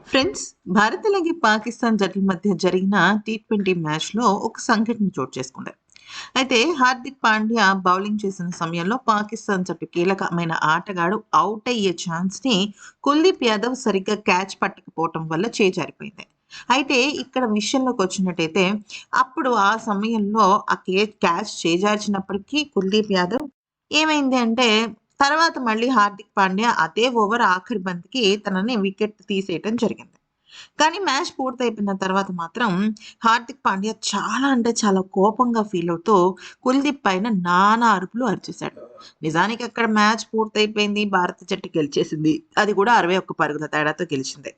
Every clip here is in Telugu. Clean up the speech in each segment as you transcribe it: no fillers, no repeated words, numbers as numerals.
ఫ్రెండ్స్, భారత్ అలాగే పాకిస్తాన్ జట్ల మధ్య జరిగిన టీ20 మ్యాచ్‌లో ఒక సంఘటన చోటు చేసుకుంది. అయితే హార్దిక్ పాండ్యా బౌలింగ్ చేసిన సమయంలో పాకిస్తాన్ జట్టు కీలకమైన ఆటగాడు ఔట్ అయ్యే ఛాన్స్‌ని కుల్దీప్ యాదవ్ సరిగ్గా క్యాచ్ పట్టకపోవటం వల్ల చేజారిపోయింది. అయితే ఇక్కడ విషయంలోకొచ్చినట్టయితే అప్పుడు ఆ సమయంలో ఆ క్యాచ్ చేజార్చినప్పటికీ కుల్దీప్ యాదవ్ ఏమైంది అంటే తర్వాత మళ్ళీ హార్దిక్ పాండ్యా అదే ఓవర్ ఆఖరి బంతికి తనని వికెట్ తీసేయటం జరిగింది. కానీ మ్యాచ్ పూర్తయిపోయిన తర్వాత మాత్రం హార్దిక్ పాండ్యా చాలా అంటే చాలా కోపంగా ఫీల్ అవుతూ కుల్దీప్ పైన నానా అరుపులు అరిచేశాడు. నిజానికి అక్కడ మ్యాచ్ పూర్తయిపోయింది. భారత జట్టు గెలిచేసింది. అది కూడా 61 పరుగుల తేడాతో గెలిచింది.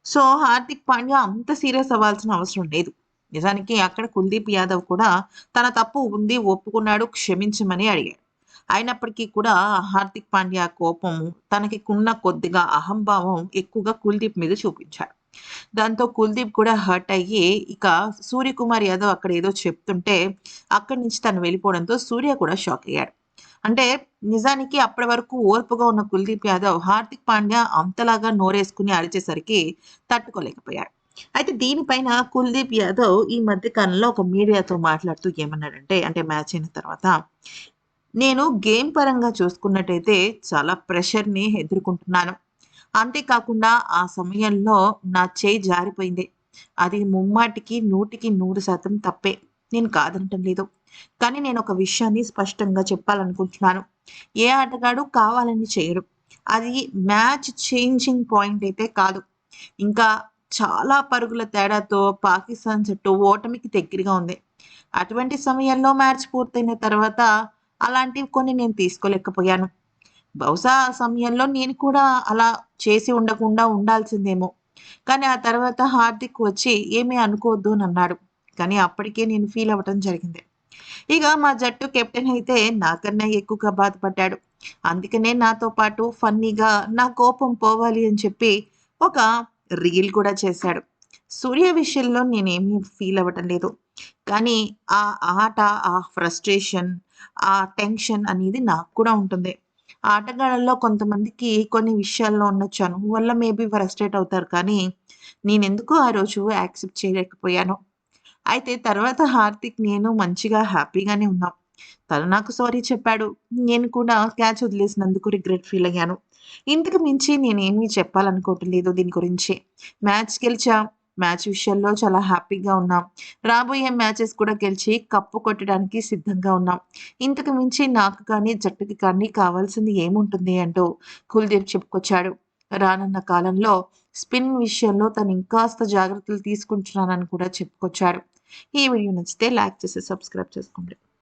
సో హార్దిక్ పాండ్యా అంత సీరియస్ అవ్వాల్సిన అవసరం లేదు. నిజానికి అక్కడ కుల్దీప్ యాదవ్ కూడా తన తప్పు ఉంది, ఒప్పుకున్నాడు, క్షమించమని అడిగాడు. అయినప్పటికీ కూడా హార్దిక్ పాండ్యా కోపము, తనకి ఉన్న కొద్దిగా అహంభావం ఎక్కువగా కుల్దీప్ మీద చూపించాడు. దాంతో కుల్దీప్ కూడా హర్ట్ అయ్యి ఇక సూర్యకుమార్ యాదవ్ అక్కడ ఏదో చెప్తుంటే అక్కడి నుంచి తను వెళ్ళిపోవడంతో సూర్య కూడా షాక్ అయ్యాడు. అంటే నిజానికి అప్పటి వరకు ఓర్పుగా ఉన్న కుల్దీప్ యాదవ్ హార్దిక్ పాండ్యా అంతలాగా నోరేసుకుని అరిచేసరికి తట్టుకోలేకపోయాడు. అయితే దీనిపైన కుల్దీప్ యాదవ్ ఈ మధ్య కాలంలో ఒక మీడియాతో మాట్లాడుతూ ఏమన్నాడంటే, అంటే మ్యాచ్ అయిన తర్వాత, నేను గేమ్ పరంగా చూసుకున్నట్టయితే చాలా ప్రెషర్‌ని ఎదుర్కొంటున్నాను. అంతేకాకుండా ఆ సమయంలో నా చెయ్యి జారిపోయింది. అది ముమ్మాటికి 100కి 100% తప్పే. నేను కాదనటం లేదు. కానీ నేనొక విషయాన్ని స్పష్టంగా చెప్పాలనుకుంటున్నాను. ఏ ఆటగాడు కావాలని చేయడు. అది మ్యాచ్ చేంజింగ్ పాయింట్ అయితే కాదు. ఇంకా చాలా పరుగుల తేడాతో పాకిస్తాన్ జట్టు ఓటమికి దగ్గరగా ఉంది. అటువంటి సమయంలో మ్యాచ్ పూర్తయిన తర్వాత అలాంటివి కొన్ని నేను తీసుకోలేకపోయాను. బహుశా ఆ సమయంలో నేను కూడా అలా చేసి ఉండకుండా ఉండాల్సిందేమో. కానీ ఆ తర్వాత హార్దిక్ వచ్చి "ఏమీ అనుకోవద్దు" అనన్నాడు. కానీ అప్పటికే నేను ఫీల్ అవ్వటం జరిగింది. ఇక మా జట్టు కెప్టెన్ అయితే నాకన్నా ఎక్కువగా బాధపడ్డాడు. అందుకనే నాతో పాటు ఫన్నీగా నా కోపం పోవాలి అని చెప్పి ఒక రీల్ కూడా చేశాడు. సూర్య విషయంలో నేనేమీ ఫీల్ అవ్వటం లేదు. కానీ ఆ ఆట, ఆ ఫ్రస్ట్రేషన్, ఆ టెన్షన్ అనేది నాకు కూడా ఉంటుంది. ఆటగాళ్ళలో కొంతమందికి కొన్ని విషయాల్లో ఉన్న చనువు వల్ల మేబీ ఫ్రస్ట్రేట్ అవుతారు. కానీ నేనెందుకో ఆ రోజు యాక్సెప్ట్ చేయలేకపోయాను. అయితే తర్వాత హార్దిక్ నేను మంచిగా హ్యాపీగానే ఉన్నాం. తను నాకు సారీ చెప్పాడు. నేను కూడా క్యాచ్ వదిలేసినందుకు రిగ్రెట్ ఫీల్ అయ్యాను. ఇంతకు మించి నేనేమీ చెప్పాలనుకోవటం లేదు దీని గురించి. మ్యాచ్ గెలిచాం. మ్యాచ్ విషయంలో చాలా హ్యాపీగా ఉన్నాం. రాబోయే మ్యాచెస్ కూడా గెలిచి కప్పు కొట్టడానికి సిద్ధంగా ఉన్నాం. ఇంతకు మించి నాకు కానీ, జట్టుకి కానీ కావాల్సింది ఏముంటుంది అంటూ కుల్దీప్ చెప్పుకొచ్చాడు. రానున్న కాలంలో స్పిన్ విషయంలో తను ఇంకాస్త జాగ్రత్తలు తీసుకుంటున్నానని కూడా చెప్పుకొచ్చాడు. ఈ వీడియో నచ్చితే లైక్ చేసి సబ్స్క్రైబ్ చేసుకోండి.